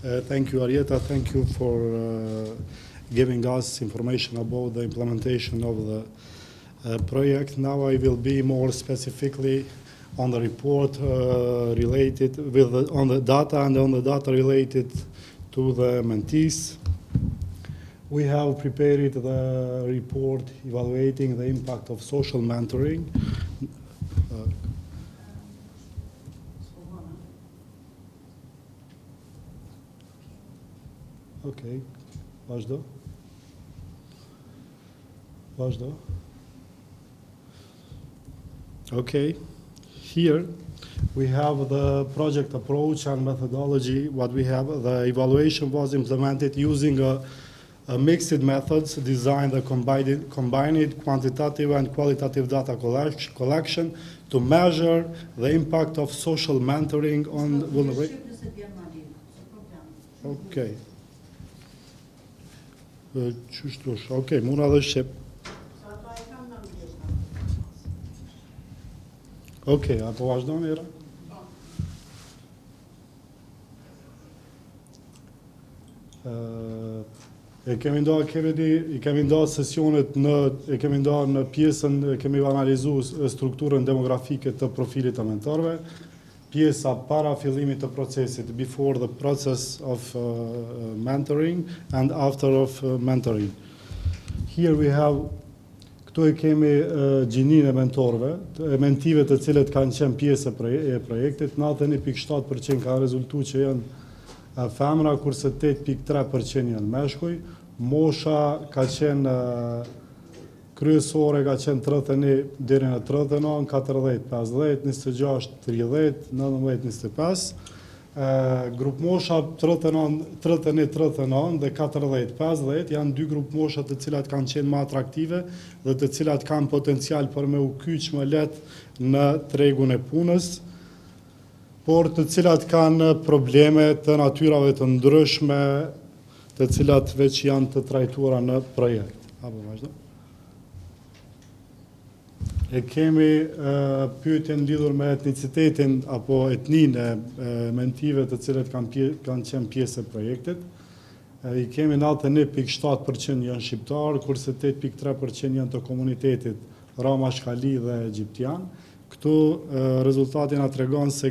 Thank you, Arieta. Thank you for giving us information about the implementation of the project. Now I will be more specifically on the report related with on the data and on the data related to the mentees. We have prepared the report evaluating the impact of social mentoring. Okay, vazhdo. Okay, here we have the project approach and methodology. What we have, the evaluation was implemented using a mixed methods designed the combined quantitative and qualitative data collection to measure the impact of social mentoring on vulnerability. Okay. Okay, muna dhe shqip. Okay, apo vazhdo Mira? I kemi nda sesionet në pjesën, kemi analizuar strukturën demografike të profilit të mentorëve, pjesa para fillimit të procesit, before the process of mentoring and after of mentoring. Here we have, këtu e kemi gjininë e mentorëve, mentive të cilët kanë qenë pjesë e projektit, 91.7% kanë rezultuar që janë femra, kurse 8.3% janë meshkuj. Mosha ka qenë kryesore, ka qenë 31 deri në 39, 40, 50, 26, 30, 19, 25. Grup mosha 31, 39 dhe 40, 50 janë dy grup mosha të cilat kanë qenë më atraktive dhe të cilat kanë potencial për me u kyç më lehtë në tregun e punës, por të cilat kanë probleme të natyrave të ndryshme, të cilat veç janë të trajtuara në projekt. Apo vazhdo. E kemi pyetjen lidhur me etnicitetin apo etninë e mentive të cilët kanë qenë pjesë e projektit. I kemi 91.7% janë shqiptarë, kurse 8.3% janë të komunitetit Rama, Shkali dhe Egjiptian. Këtu rezultati na tregon se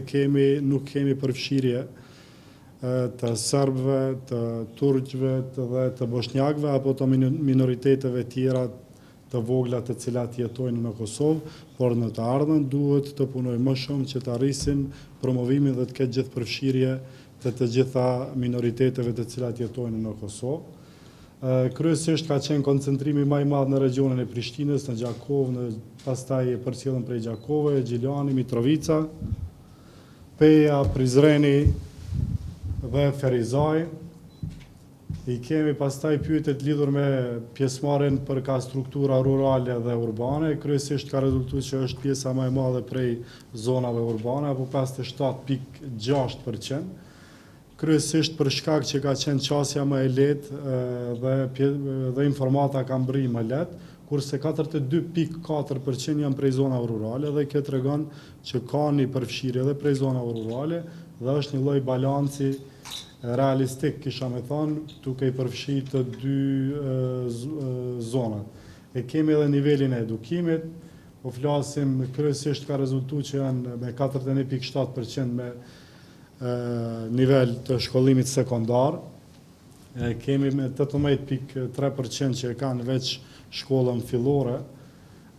nuk kemi përfshirje të serbëve, të turqëve dhe të bosnjakëve apo të minoriteteve tjera të vogla të cilat jetojnë në Kosovë, por në të ardhmen duhet të punojmë më shumë që të arrisim promovimin dhe të ketë gjithë përfshirje të gjitha minoriteteve të cilat jetojnë në Kosovë. Kryesisht ka qenë koncentrimi më i madh në regionin e Prishtinës, në Gjakovë, pastaj e përcjellën prej Gjakove, Gjilani, Mitrovica, Peja, Prizreni dhe Ferizaj. I kemi pastaj pyetjet lidhur me pjesëmarrjen për ka struktura rurale dhe urbane, kryesisht ka rezultuar që është pjesa më e madhe prej zonave urbane, apo 57.6%, kryesisht për shkak që ka qenë qasja më e lehtë dhe informata ka mbri më lehtë, kurse 42.4% janë prej zonave rurale dhe kjo tregon që ka një përfshirje edhe prej zonave rurale dhe është një lloj balanci realistik, kisha me thonë, duke i përfshirë të dy zonat. E kemi edhe nivelin e edukimit, po flasim kryesisht ka rezultuar që janë me 41.7% me nivel të shkollimit sekondar. Kemi me 18.3% që kanë veç shkollën fillore,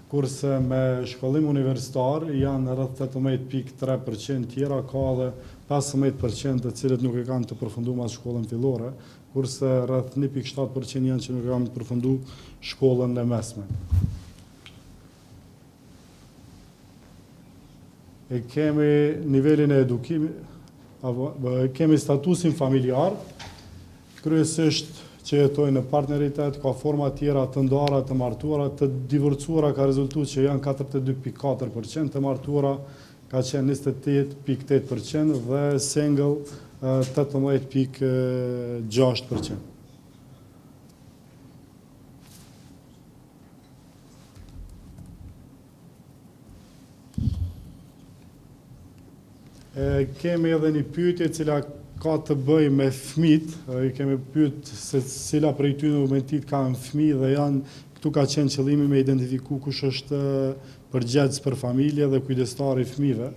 kurse me shkollim universitar janë rreth 18.3% tjera, ka dhe 15% të cilët nuk e kanë të përfunduar shkollën fillore, kurse rreth 1.7% janë që nuk e kanë të përfunduar shkollën e mesme. E kemi nivelin e edukimit, kemi statusin familjar, kryesisht që jetojnë në partneritet, ka forma tjera të ndara, të martuara, të divorcuara ka rezultuar që janë 42.4%, të martuara ka qenë 28.8% dhe single 18.6%. Kemi edhe një pyetje cila ka të bëj me fëmijët, i kemi pyet se cila prej tyre në momentit kanë fëmijë dhe janë, këtu ka qenë qëllimi me identifiku kush është përgjegjës për familje dhe kujdestari i fëmijëve.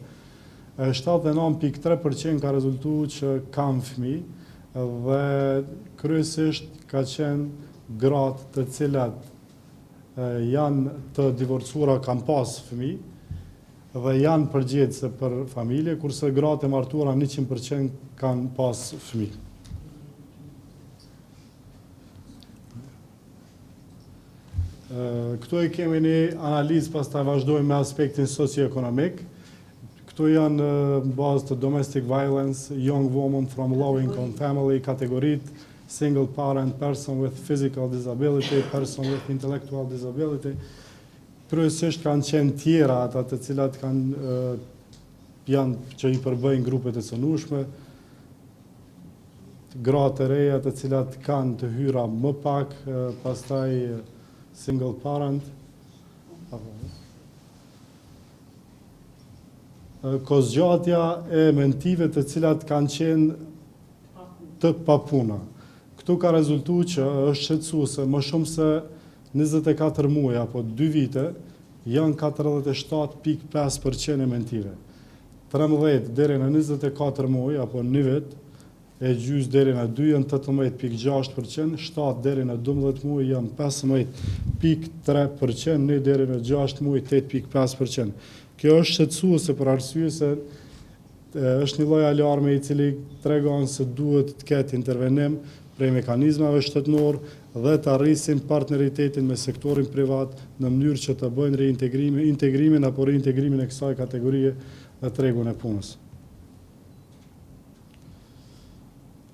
79.3% ka rezultuar që kanë fëmijë dhe kryesisht ka qenë gratë të cilat janë të divorcuara, kanë pas fëmijë dhe janë përgjegjëse për familje, kurse gratë e martuara 100% kanë pas fëmijë. Këtu e kemi një analizë, pastaj vazhdojmë me aspektin socioekonomik. Këtu janë në bazë të domestic violence, young woman from low income family, kategoritë, single parent, person with physical disability, person with intellectual disability. Kryesisht kanë qenë tjera ata të cilat janë që i përbëjnë grupet e cënueshme, gratë e reja të cilat kanë të hyra më pak, pastaj single parent. Kozgjatja e mentive të cilat kanë qenë të papuna. Këtu ka rezultuar që është shqetësuese më shumë se 24 muaj apo 2 vite janë 47.5% e mentive. 13 deri në 24 muaj apo 1 vit e gjys deri në 2 janë 18.6%, 7 deri në 12 muaj janë 15.3%, 1 deri në 6 muaj 8.5%. Kjo është shqetësuese për arsye se është një lloj alarmi i cili tregon se duhet të ketë intervenim prej mekanizmave shtetëror dhe të arrisim partneritetin me sektorin privat në mënyrë që të bëjnë integrimin apo reintegrimin e kësaj kategorie në tregun e punës.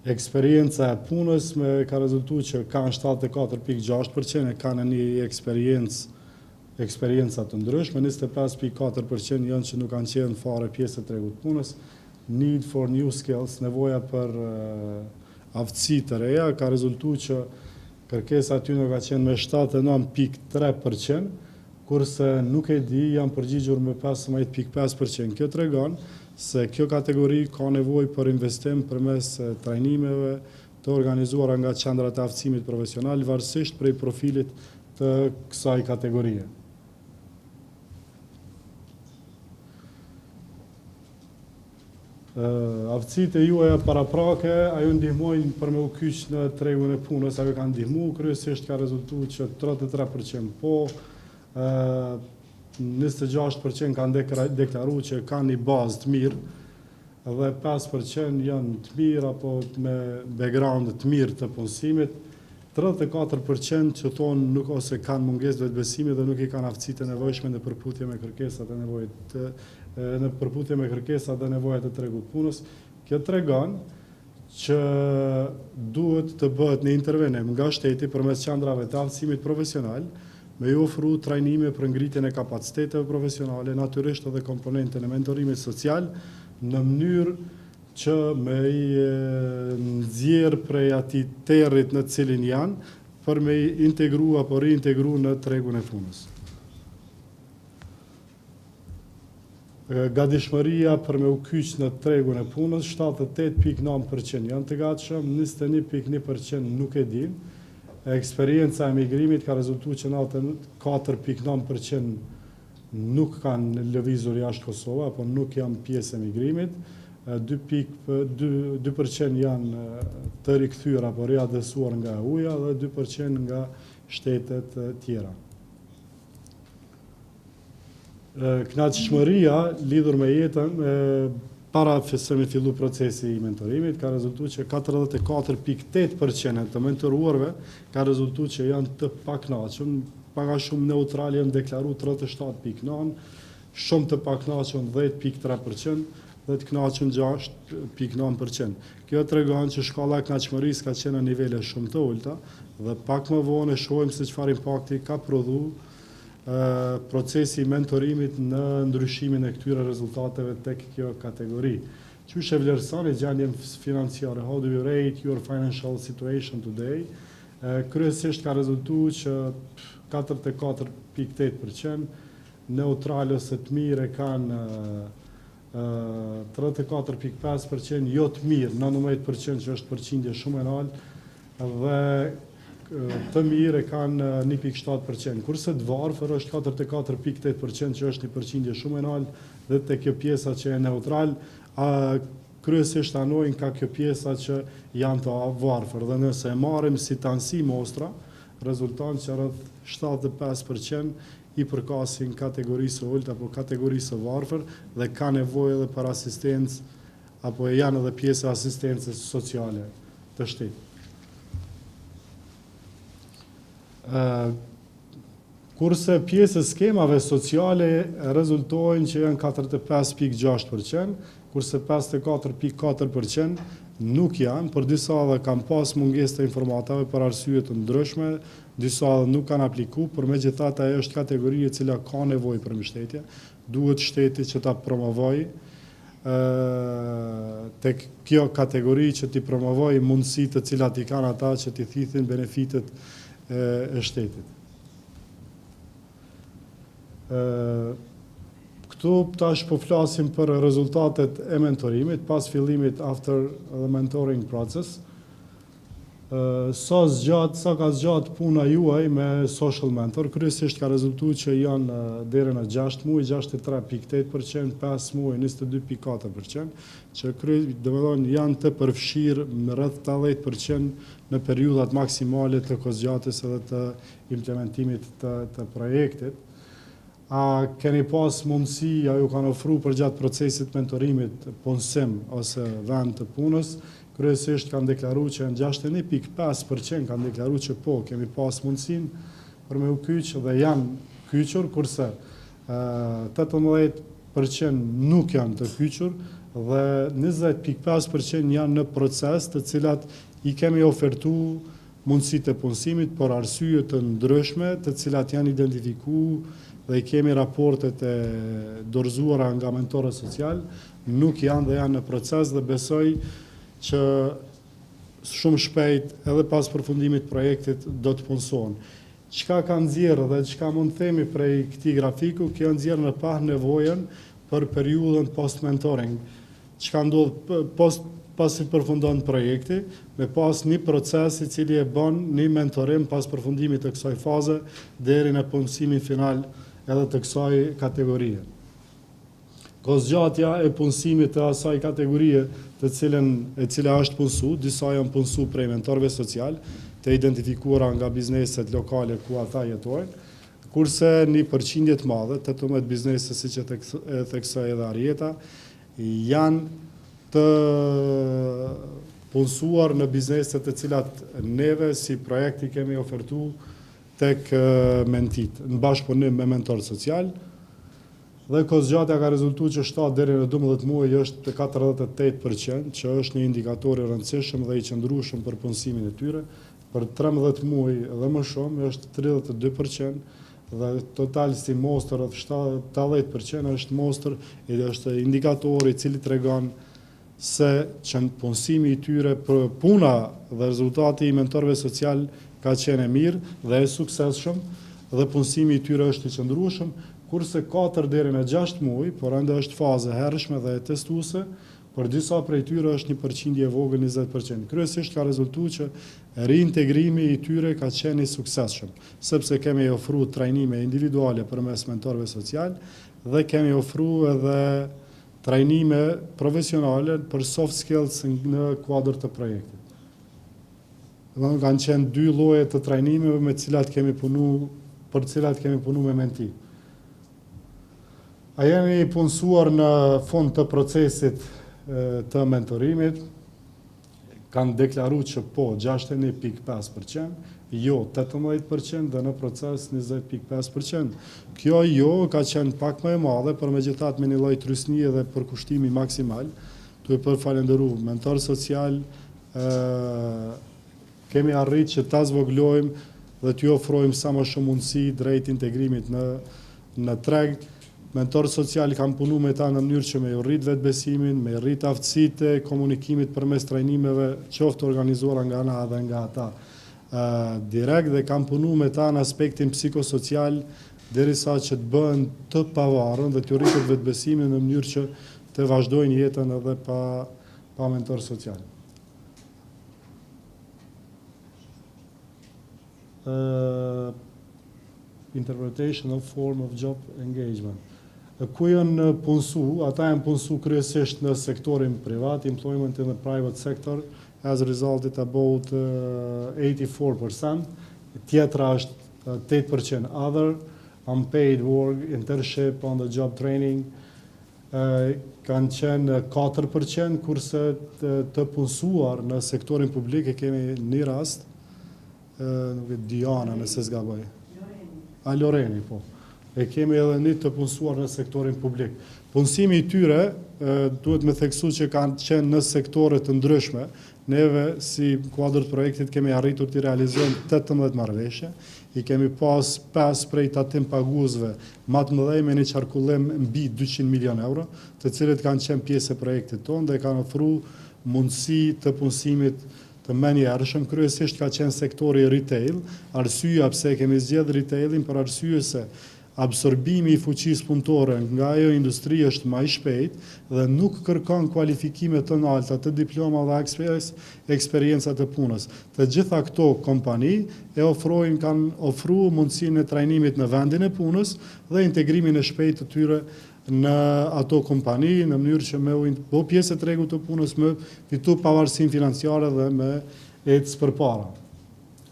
Eksperienca e punës ka rezultuar që kanë 74.6% kanë një eksperienca të ndryshme, 25.4% janë që nuk kanë qenë fare pjesë e tregut punës. Need for new skills, nevoja për aftësi të reja, ka rezultuar që kërkesa aty nuk ka qenë me 79.3%, kurse nuk e di janë përgjigjur me 15.5%. Kjo tregon se kjo kategori ka nevojë për investim përmes trajnimeve të organizuara nga qendrat e aftësimit profesional, varësisht prej profilit të kësaj kategorie. Aftësitë e juaja paraprake, ajo ndihmojnë për me u kyç në tregun e punës, ajo kanë ndihmu, kryesisht ka rezultuar që 33% po, 26% kanë deklaruar që kanë një bazë të mirë dhe 5% janë të mirë apo me background të mirë të punësimit, 34% që thonë nuk ose kanë mungesë vetëbesimi dhe nuk i kanë aftësitë e nevojshme në përputhje me kërkesat e nevojat e tregut punës. Kjo tregon që duhet të bëhet një intervenim nga shteti përmes qendrave të aftësimit profesional me i ofru trajnime për ngritjen e kapaciteteve profesionale, natyrisht edhe komponentën e mentorimit social në mënyrë që me i nxjerr prej atij territ në cilin janë për me i integru apo reintegru në tregun e punës. Gatishmëria për me u kyç në tregun e punës, 78.9% janë të gatshëm, 21.1% nuk e din. Eksperienca e migrimit ka rezultuar që 94.9% nuk kanë lëvizur jashtë Kosovës apo nuk janë pjesë e migrimit. 2% janë të rikthyer apo riadresuar nga EU-ja dhe 2% nga shtetet tjera. Kënaqësishmëria lidhur me jetën para se me fillu procesi i mentorimit ka rezultuar që 44.8% të mentoruarve ka rezultuar që janë të pakënaqur, pak a shumë neutral janë deklaruar 37.9%, shumë të pakënaqur 10.3% dhe të kënaqur 6.9%. Kjo tregon që shkalla e kënaqësisë ka qenë në nivele shumë të ulta dhe pak më vonë shohim se çfarë impakti ka prodhuar procesi i mentorimit në ndryshimin e këtyre rezultateve tek kjo kategori. Qysh e vlerësoni gjendjen financiare? How do you rate your financial situation today? Kryesisht ka rezultuar që 44.8% neutral ose të mirë kanë 34.5% jo të mirë, 19% që është përqindje shumë e lartë, dhe të mirë e kanë 1.7%, kurse të varfër është 44.8% që është një përqindje shumë e lartë, dhe te kjo pjesa që e neutral, kryesisht anojnë ka kjo pjesa që janë të varfër, dhe nëse e marrim si të anësi mostra, rezulton që rreth 75% i përkasin kategorisë ullt apo kategorisë varfër dhe ka nevojë edhe për asistencë apo janë edhe pjesë e asistencës sociale të shtetit. Kurse pjesë e skemave sociale rezultojnë që janë 45.6%, kurse 54.4% nuk janë, për disa dhe kanë pas mungesë të informatave për arsye të ndryshme, disa dhe nuk kanë apliku, por megjithatë ajo është kategori e cila ka nevojë për mbështetje, duhet shteti që ta promovoj tek kjo kategori që t'i promovoj mundësitë të cilat i kanë ata që t'i thithin benefitet e shtetit. Këtu tash po flasim për rezultatet e mentorimit pas fillimit after the mentoring process. Sa ka zgjat puna juaj me social mentor, kryesisht ka rezultuar që janë deri në 6 muaj 63.8%, 5 muaj 22.4%, që domethënë janë të përfshirë në rreth 80% në periudhat maksimale të kohëzgjatjes edhe të implementimit të projektit. A keni pas mundësi, a ju kanë ofru për gjatë procesit mentorimit punësim ose vend të punës, kryesisht kanë deklaru që në 61.5% kanë deklaru që po, kemi pas mundësin për me u kyqë dhe janë kyqur, kurse 18% nuk janë të kyqur dhe 20.5% janë në proces të cilat i kemi ofertu mundësit e punësimit për arsye të ndryshme të cilat janë identifiku dhe i kemi raportet e dorëzuara nga mentorët social, nuk janë dhe janë në proces dhe besoj që shumë shpejt edhe pas përfundimit projektit do të punësohen. Çka ka nxjerrë dhe çka mund të themi prej këtij grafiku, kjo nxjerr në pa nevojën për periudhën post-mentoring. Çka ndodh pasi përfundon projekti, me pas një proces i cili e bën një mentorim pas përfundimit të kësaj faze deri në punësimin final edhe të kësaj kategorie. Kohëzgjatja e punësimit të asaj kategorie e cila është punësu, disa janë punësu prej mentorëve social, të identifikuara nga bizneset lokale ku ata jetojnë, kurse një përqindje të madhe, 18 biznese siç e theksoi edhe Arieta, janë të punësuar në bizneset të cilat neve si projekti kemi ofertu tek mentit, në bashkëpunim me mentor social, dhe kohëzgjatja ka rezultuar që 7 deri në 12 muaj është të 48%, që është një indikator i rëndësishëm dhe i qëndrueshëm për punësimin e tyre, për 13 muaj dhe më shumë është 32%, dhe total si mostër rreth 70% është mostër, është indikatori i cili tregon se që punësimi i tyre për puna dhe rezultati i mentorëve social ka qenë mirë dhe e suksesshëm dhe punësimi i tyre është i qëndrueshëm, kurse 4 deri në 6 muaj, por ende është fazë e hershme dhe e testuese, për disa prej tyre është një përqindje e vogël 20%. Kryesisht ka rezultuar që reintegrimi i tyre ka qenë i suksesshëm, sepse kemi ofruar trajnime individuale përmes mentorëve social dhe kemi ofruar edhe trajnime profesionale për soft skills në kuadër të projektit. Dhe kanë qenë 2 lloje të trajnimeve për cilat kemi punu me menti. A jeni punësuar në fund të procesit të mentorimit, kanë deklaru që po 61.5%, jo 18% dhe në proces 20.5%. Kjo jo ka qenë pak më e madhe, por megjithatë me një lloj trysnie dhe përkushtimi maksimal, tu e përfalenderu mentor social, kemi arrit që ta zvogëlojmë dhe t'ju ofrojmë sa më shumë mundësi drejt integrimit në treg. Mentor social kanë punu me ta në mënyrë që me ju rrit vetbesimin, me rrit aftësitë e komunikimit përmes trajnimeve, qoftë organizuara nga ana dhe nga ata direkt, dhe kanë punu me ta në aspektin psikosocial derisa që të bëhen të pavarur dhe t'ju rritet vetbesimin në mënyrë që të vazhdojnë jetën edhe pa mentor social. Interpretation of form of job engagement. Ku janë punësu, ata janë punësu kryesisht në sektorin privat, employment in the private sector has resulted about 84%, tjetra është 8% other, unpaid work, internship, on the job training, kanë qenë 4%, kurse të punësuar në sektorin publik e kemi një rast, nuk e Diana nëse s'gaboj. Loreni, po. E kemi edhe një të punësuar në sektorin publik. Punësimi i tyre duhet me theksu që kanë qenë në sektore të ndryshme. Neve, si kuadër të projektit, kemi arritur të realizojmë 18 marrëveshje. I kemi pas 5 prej tatim paguesve më të mëdhej me një qarkullim mbi 200 milion euro, të cilët kanë qenë pjesë e projektit tonë dhe kanë ofruar mundësi të punësimit të menjëhershëm, kryesisht ka qenë sektori retail. Arsyeja pse kemi zgjedhur retailin për arsye se absorbimi i fuqisë punëtore nga ajo industri është më i shpejt dhe nuk kërkon kualifikime të larta të diploma dhe eksperjenca të punës. Të gjitha këto kompani kanë ofruar mundësinë e trajnimit në vendin e punës dhe integrimin e shpejtë të tyre në ato kompani, në mënyrë që me bo pjesë e tregut të punës, me fitu pavarësinë financiare dhe me ecë përpara.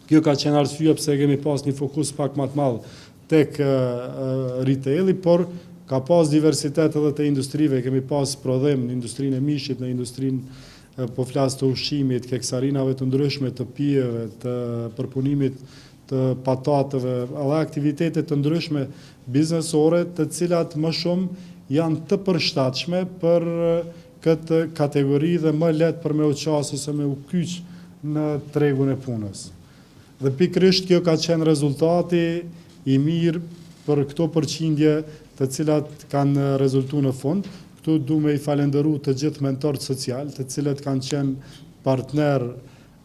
Kjo ka qenë arsyeja pse kemi pas një fokus pak më të madh tek retaili, por ka pas diversitet edhe të industrive, kemi pas prodhim në industrinë e mishit, në industrinë po flas të ushqimit, keksarinave të ndryshme, të pijeve, të përpunimit të patatëve, edhe aktivitete të ndryshme biznesore, të cilat më shumë janë të përshtatshme për këtë kategori dhe më lehtë për me u qasë ose me u kyç në tregun e punës. Dhe pikërisht kjo ka qenë rezultati i mirë për këto përqindje të cilat kanë rezultuar në fund. Këtu du me i falenderu të gjithë mentorët social, të cilët kanë qenë partner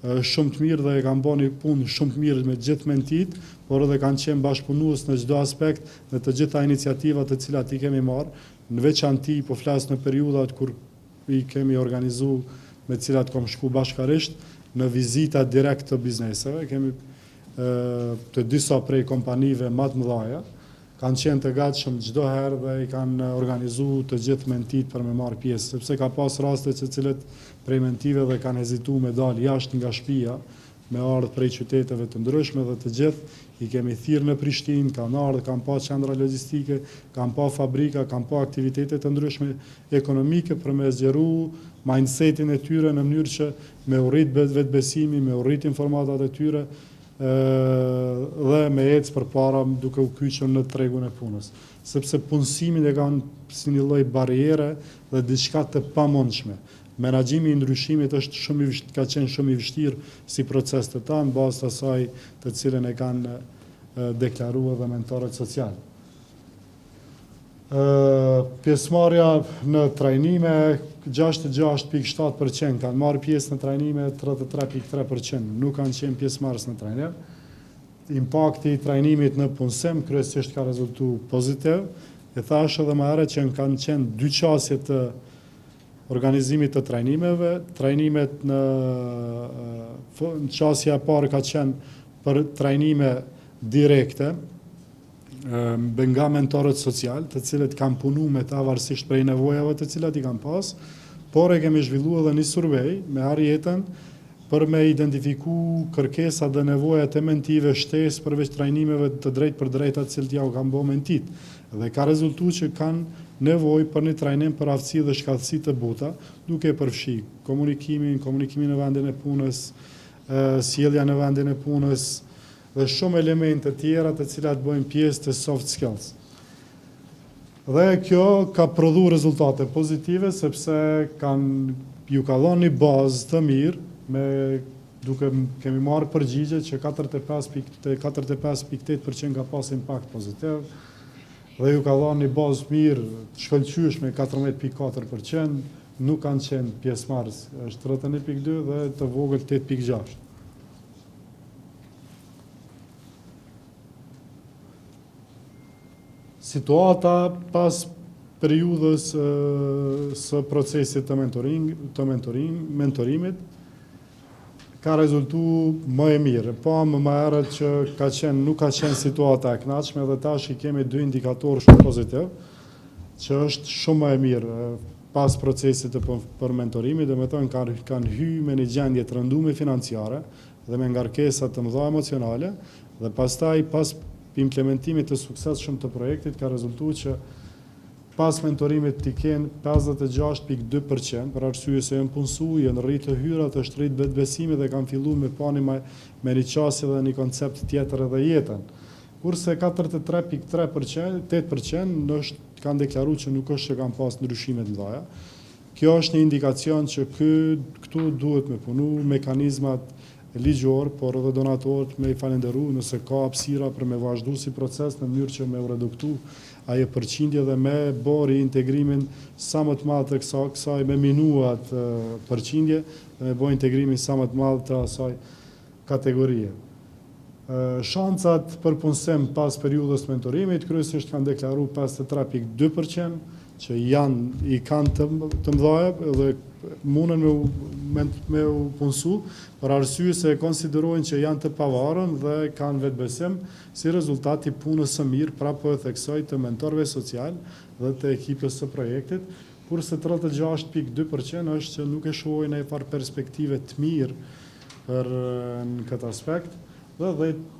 shumë të mirë dhe e kanë bërë një punë shumë të mirë me gjithë mentit, por edhe kanë qenë bashkëpunues në çdo aspekt në të gjitha iniciativat të cilat i kemi marrë, në veçanti po flas në periudhat kur i kemi organizuar me të cilat kam shku bashkarisht në vizita direkt të bizneseve, kemi të disa prej kompanive më të mëdha, kanë qenë të gatshëm çdo herë dhe i kanë organizuar të gjithë mentit për me marrë pjesë, sepse ka pas raste të cilët prej mentive dhe kanë hezituar me dalë jashtë nga shtëpia, me ardhur prej qyteteve të ndryshme dhe të gjithë i kemi thirrë në Prishtinë, kanë ardhur, kanë pa qendra logjistike, kanë pa fabrika, kanë pa aktivitete të ndryshme ekonomike për me zgjeru mindsetin e tyre në mënyrë që me urrit vetbesimi, me urrit informatat e tyre dhe me ecë përpara duke u kyçur në tregun e punës. Sepse punësimin e kanë si një lloj barriere dhe diçka të pamundshme. Menaxhimi i ndryshimit është ka qenë shumë i vështirë si proces të ta, në bazë të asaj të cilën e kanë deklaruar dhe mentorët social. Pjesëmarrja në trajnime, 66.7% kanë marrë pjesë në trajnime, 33.3% nuk kanë qenë pjesëmarrës në trajnime. Impakti i trajnimit në punësim kryesisht ka rezultuar pozitiv. E thash edhe më herët që kanë qenë 2 qasje të organizimit të trajnimeve. Trajnimet në qasja e parë ka qenë për trajnime direkte nga mentorët social, të cilët kanë punu me ta varësisht prej nevojave të cilat i kanë pas, por e kemi zhvilluar edhe një survey me arjetën për me identifiku kërkesat dhe nevojat e mentive shtesë përveç trajnimeve të drejt për drejta të cilët ja u kanë bërë mentit. Dhe ka rezultuar që kanë nevojë për një trajnim për aftësi dhe shkallësi të buta, duke përfshi komunikimin në vendin e punës, sjellja në vendin e punës dhe shumë elemente tjera të cilat bëjnë pjesë të soft skills. Dhe kjo ka prodhuar rezultate pozitive sepse ju ka dhënë një bazë të mirë duke kemi marrë përgjigje që 45.8% ka pas impakt pozitiv dhe ju ka dhënë një bazë mirë të shkëlqyeshme 14.4%, nuk kanë qenë pjesëmarrës, është 31.2 dhe të vogël 8.6. Situata pas periudhës së procesit të mentorimit ka rezultu më e mirë. Po më herët që nuk ka qenë situata e kënaqshme dhe tash i kemi 2 indikatorë shumë pozitiv, që është shumë më e mirë pas procesit të për mentorimit, dhe me thënë kanë hyrë me një gjendje të rëndume financiare dhe me ngarkesa të mëdha emocionale, dhe pastaj pas implementimit të suksesshëm të projektit ka rezultuar që pas mentorimit t'i kenë 56.2%, për arsye se janë punësu, janë rritë hyrat, është rritë vetbesimi dhe kanë fillu me pani me një qasje dhe një koncept tjetër edhe jetën. Kurse 43.8% kanë deklaru që nuk është që kanë pas ndryshimet mëdha. Kjo është një indikacion që këtu duhet me punu mekanizmat ligjor, por edhe donatorët me i falenderu nëse ka hapësira për me vazhdu si proces në mënyrë që me u reduktu ajo përqindje dhe me bori integrimin sa më të madh të kësaj me minuat përqindje dhe me bori integrimin sa më të madh të asaj kategorie. Shancat për punësim pas periudhës mentorimit kryesisht kanë deklaruar 53.2% që i kanë të mëdha dhe mundën me u punësu, për arsye se konsiderojnë që janë të pavarur dhe kanë vetbesim si rezultat i punës së mirë, pra po e theksoj, të mentorëve social dhe të ekipës së projektit, kurse 36.2% është që nuk e shohin ai farë perspektive të mirë për në këtë aspekt, dhe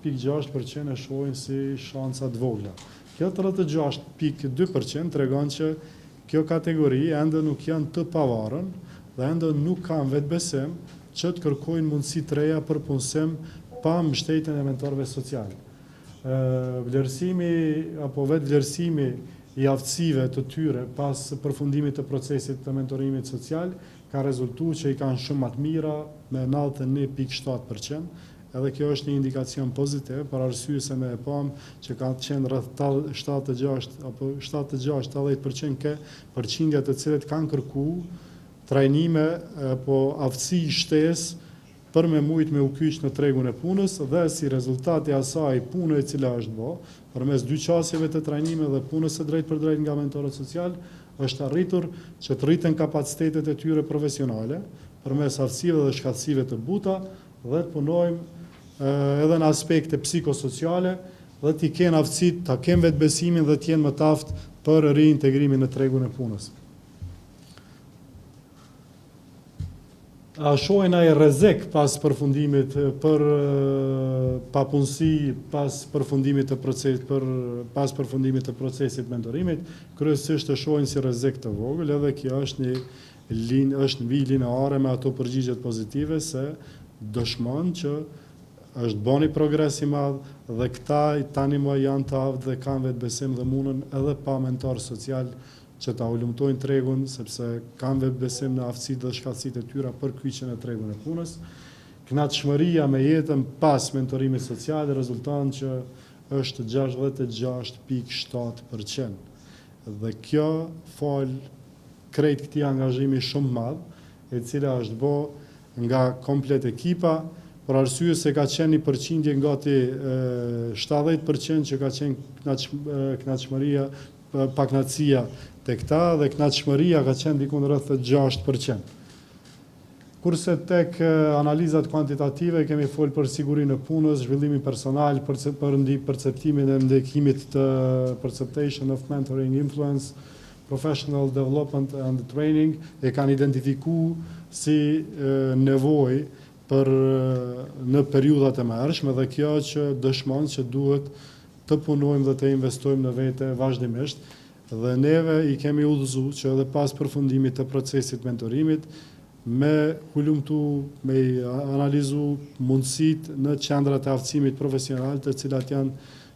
10.6% e shohin si shansa të vogla. Kjo 36.2% tregon që kjo kategori ende nuk janë të pavarur dhe ende nuk kanë vetbesim që të kërkojnë mundësi të reja për punësim pa mbështetjen e mentorëve social. Vlerësimi apo vetë vlerësimi i aftësive të tyre pas përfundimit të procesit të mentorimit social ka rezultuar që i kanë shumë më të mira me 91.7%. Edhe kjo është një indikacion pozitiv, për arsye se me e pam që ka qenë rreth 76-80% ke përqindja të cilët kanë kërku trajnime apo aftësi shtesë për me mujt me u kyç në tregun e punës dhe si rezultati asaj punë e cila është bë, përmes 2 qasjeve të trajnime dhe punës së drejt për drejt nga mentorët social, është arritur që të rriten kapacitetet e tyre profesionale përmes aftësive dhe shkatësive të buta dhe të punojmë edhe në aspekte psikosociale dhe t'i kenë aftësit, t'a kenë vetbesimin dhe t'jenë më taft për reintegrimin në tregun e punës. A shohin ai rrezik pas përfundimit për papunësi pas përfundimit të procesit mentorimit, kryesisht e shohin si rrezik të vogël, edhe kjo është një mbi lineare me ato përgjigjet pozitive se dëshmon që është boni progres i madh dhe këta tani më janë të aftë dhe kanë vetbesim dhe mundën edhe pa mentor social që ta ulumtojnë tregun, sepse kanë vetbesim në aftësitë dhe shkatësitë e tyra për kyçjen e tregun e punës. Kënaqëmëria me jetën pas mentorimit social rezulton që është 66.7%. Dhe kjo fal krejt këtij angazhimi shumë madh, e cila është bë nga komplet ekipa, për arsye se ka qenë një përqindje gati 70% që ka qenë kënaqëmëria, pakënaqësia tek ta dhe kënaqëmëria ka qenë diku rreth 6%. Kurse tek analizat kuantitative kemi folur për sigurinë e punës, zhvillimin personal, për perceptimin e ndikimit të perception of mentoring influence, professional development and training, e kanë identifikuar si nevojë për në periudhat e mëhershme dhe kjo që dëshmon që duhet të punojmë dhe të investojmë në vete vazhdimisht dhe neve i kemi udhëzuar që edhe pas përfundimit të procesit mentorimit me hulumtu, me analizu mundësit në qendrat e aftësimit profesional të cilat janë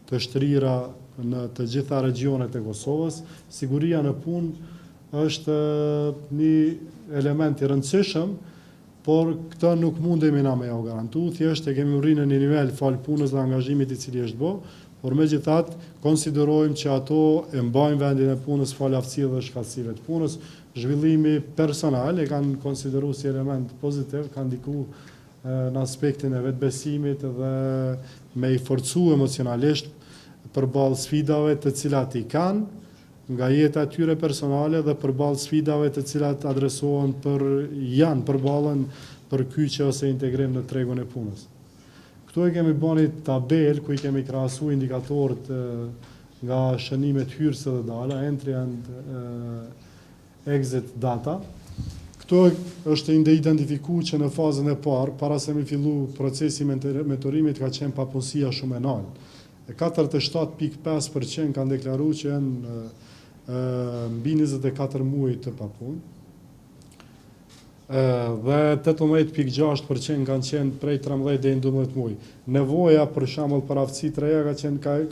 të shtrira në të gjitha regionet e Kosovës. Siguria në punë është një element i rëndësishëm, por këtë nuk mundemi na me ja garantu, thjesht e kemi rrinë në një nivel fal punës dhe angazhimit i cili është bë, por megjithatë konsiderojmë që ato e mbajnë vendin e punës fal aftësive dhe shkatësive të punës. Zhvillimi personal e kanë konsideruar si element pozitiv, kanë ndikuar në aspektin e vetbesimit dhe me i forcu emocionalisht përballë sfidave të cilat i kanë, nga jeta e tyre personale dhe përballë sfidave të cilat adresohen përballën për kyçe ose integrim në tregun e punës. Këtu e kemi bën një tabel ku i kemi krahasuar indikatorët nga shënimet hyrëse dhe dala, entry and exit data. Këto është identifikuar që në fazën e parë, para se me fillu procesi mentorimit, ka qenë papunësia shumë e lartë. 47.5% kanë deklaruar që janë mbi 24 muaj të papunë. Dhe 18.6% kanë qenë prej 13 deri në 12 muaj. Nevoja për shembull për aftësi të reja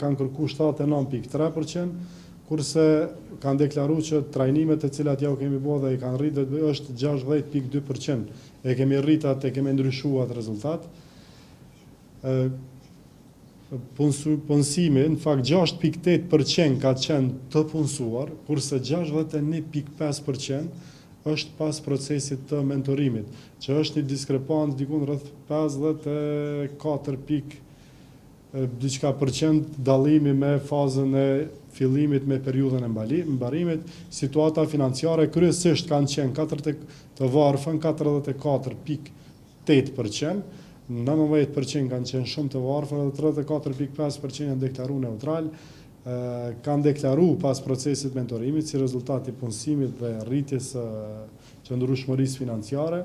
kanë kërkuar 79.3%, kurse kanë deklaruar që trajnimet të cilat ja u kemi bërë dhe i kanë rritur është 60.2%. E kemi ndryshuar atë rezultat. Punësimi, në fakt 6.8% ka qenë të punësuar, kurse 61.5% është pas procesit të mentorimit, që është një diskrepancë dikun rreth 54% dallimi me fazën e fillimit me periudhën e mbarimit. Situata financiare kryesisht kanë qenë të varfën 44.8%, 19% kanë qenë shumë të varfër dhe 34.5% janë deklaruar neutral. Kanë deklaruar pas procesit mentorimit si rezultat i punësimit dhe rritjes së qëndrueshmërisë financiare.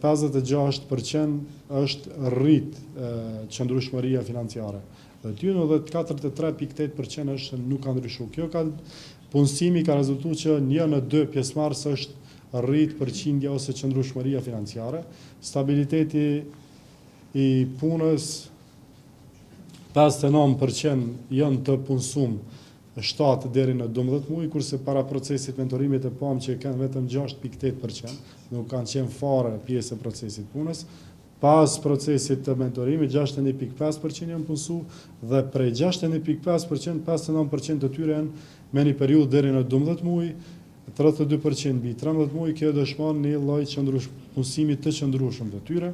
56% është rrit qëndrueshmëria financiare. Dhe ty edhe 43.8% është nuk ka ndryshuar. Punësimi ka rezultuar që 1 në 2 pjesëmarrës është rrit përqindja ose qëndrueshmëria financiare. Stabiliteti i punës 59% janë të punësuar 7 deri në 12 muaj, kurse para procesit mentorimit e pam që kanë vetëm 6.8%, nuk kanë qenë fare pjesë e procesit punës. Pas procesit të mentorimit 61.5% janë punësuar dhe prej 61.5%, 59% të tyre janë me një periudhë deri në 12 muaj, 32% mbi 13 muaj. Kjo dëshmon një lloj punësimi të qëndrueshëm të tyre.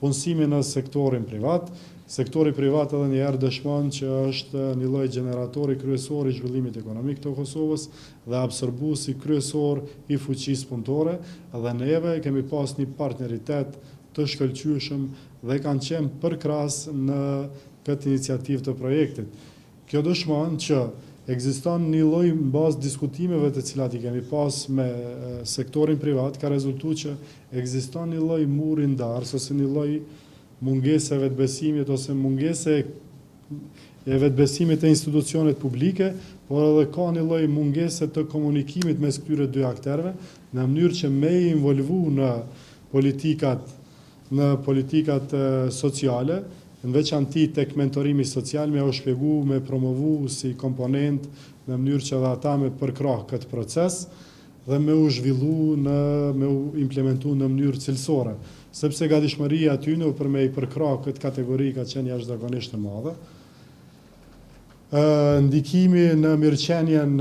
Punësimi në sektorin privat. Sektori privat edhe njëherë dëshmon që është një lloj gjeneratori kryesor i zhvillimit ekonomik të Kosovës dhe absorbuesi kryesor i fuqisë punëtore, dhe neve kemi pas një partneritet të shkëlqyeshëm dhe kanë qenë përkrahas në këtë iniciativë të projektit. Kjo dëshmon që ekziston një lloj mbas diskutimeve të cilat i kemi pas me sektorin privat, ka rezultuar që ekziston një lloj muri ndarës ose një lloj mungese e vetbesimit ose mungese e vetbesimit e institucionet publike, por edhe ka një lloj mungese të komunikimit mes këtyre dy akterëve, në mënyrë që me i involvu në politikat sociale, në veçanti tek mentorimi social, me u shpjegu, me promovu si komponent, në mënyrë që dhe ata me përkrah këtë proces dhe me u zhvillu, me u implementu në mënyrë cilësore. Sepse gatishmëria aty në për me i përkrah këtë kategori ka qenë jashtëzakonisht e madhe. Ndikimi në mirëqenjen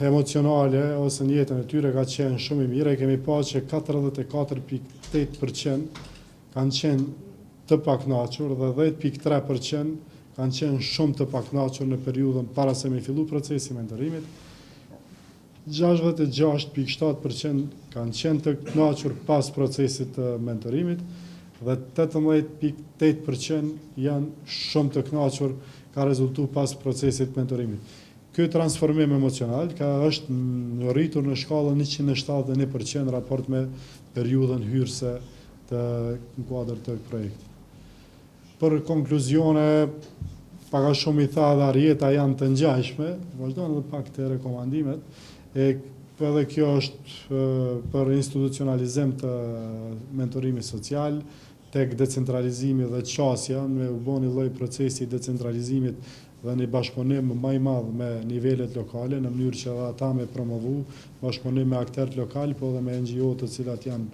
emocionale ose në jetën e tyre ka qenë shumë i mirë. Kemi pasur që 44.8% kanë qenë të pakënaqur dhe 10.3% kanë qenë shumë të pakënaqur në periudhën para se me fillu procesi mentorimit. 66.7% kanë qenë të kënaqur pas procesit të mentorimit dhe 18.8% janë shumë të kënaqur ka rezultu pas procesit mentorimit. Ky transformim emocional është rritur në shkallën 171% raport me periudhën hyrëse të kuadër të projektit. Për konkluzione, paka shumë i tha dhe arjeta janë të ngjashme, vazhdojnë edhe pak të rekomandimet. Edhe kjo është për institucionalizim të mentorimit social, tek decentralizimi dhe qasja, me u bën një lloj procesi i decentralizimit dhe një bashkëpunim më i madh me nivelet lokale, në mënyrë që ata me promovu bashkëpunim me aktorët lokal, po edhe me NGO të cilat janë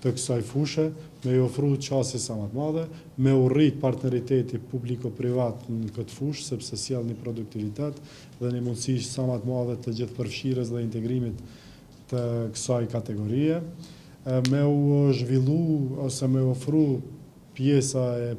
të kësaj fushë, me i ofru qasje sa më të madhe, me u rrit partneriteti publiko-privat në këtë fushë, sepse sjell një produktivitet dhe një mundësi sa më të madhe të gjithëpërfshirjes dhe integrimit të kësaj kategorie, me u zhvillu ose me ofru pjesa e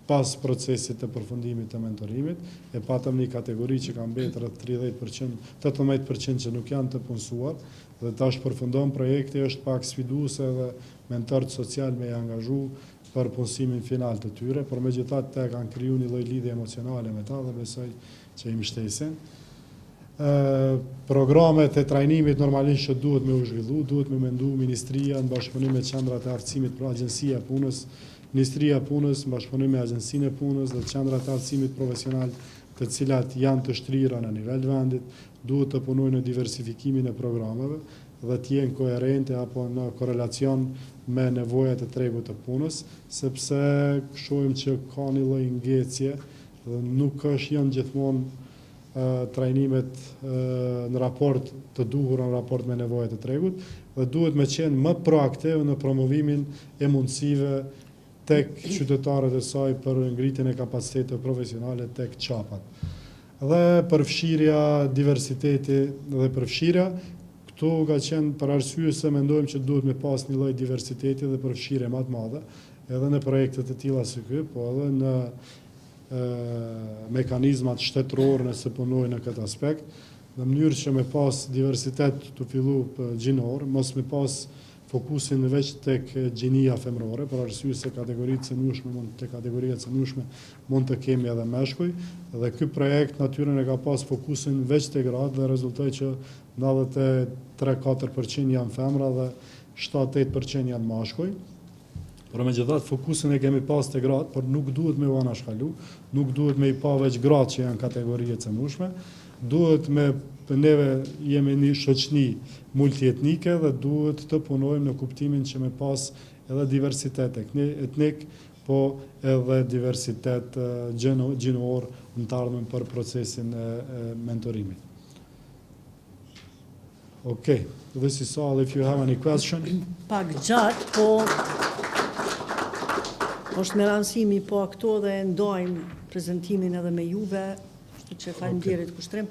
pas procesit të përfundimit të mentorimit, e patëm një kategori që ka mbetë rreth 30%, 18% që nuk janë të punësuar, dhe tash përfundon projekti, është pak sfiduese dhe mentorët social me i angazhu për punësimin final të tyre, por megjithatë te kanë kriju një lloj lidhje emocionale me ta dhe besoj që i mbështesin. Programet e trajnimit normalisht që duhet me u zhvillu, duhet me mendu Ministria në bashkëpunim me qendrat e artësimit për Agjencia e Punës, Ministria e Punës në bashkëpunim me Agjencinë e Punës dhe qendrat e artësimit profesional, të cilat janë të shtrira në nivel vendit, duhet të punojnë në diversifikimin e programeve dhe të jenë koherente apo në korelacion me nevojat e tregut të punës, sepse shohim që ka një lloj ngecje dhe nuk janë gjithmonë trajnimet në raport të duhur në raport me nevojat e tregut dhe duhet me qenë më proaktiv në promovimin e mundësive tek qytetarët e saj për ngritjen e kapacitetit profesionale tek qapat. Dhe përfshirja diversiteti dhe përfshirja, këtu ka qenë për arsye se mendojmë që duhet me pas një lloj diversiteti dhe përfshirje më të madhe, edhe në projekte të tilla si ky, po edhe në mekanizmat shtetëror nëse punojnë në këtë aspekt, në mënyrë që me pas diversitet të fillu gjinor, mos me pas fokusin veç tek gjinia femrore, për arsye se kategoritë e cënueshme mund të kemi edhe meshkuj, dhe ky projekt natyrën e ka pas fokusin veç tek gratë dhe rezultoi që 93-4% janë femra dhe 7-8% janë mashkuj. Por megjithatë fokusin e kemi pas te gratë, por nuk duhet me u anashkalu, nuk duhet me i pa veç gratë që janë kategori e cënueshme, duhet me neve jemi një shoqni multietnike dhe duhet të punojmë në kuptimin që me pas edhe diversitet etnik, po edhe diversitet gjinor në të ardhmen për procesin e mentorimit. Okay, this is all. If you have any question. Pak gjatë, po është me rëndësimi, po këto dhe ndojmë prezentimin edhe me juve, kështu që faleminderit kushtrim.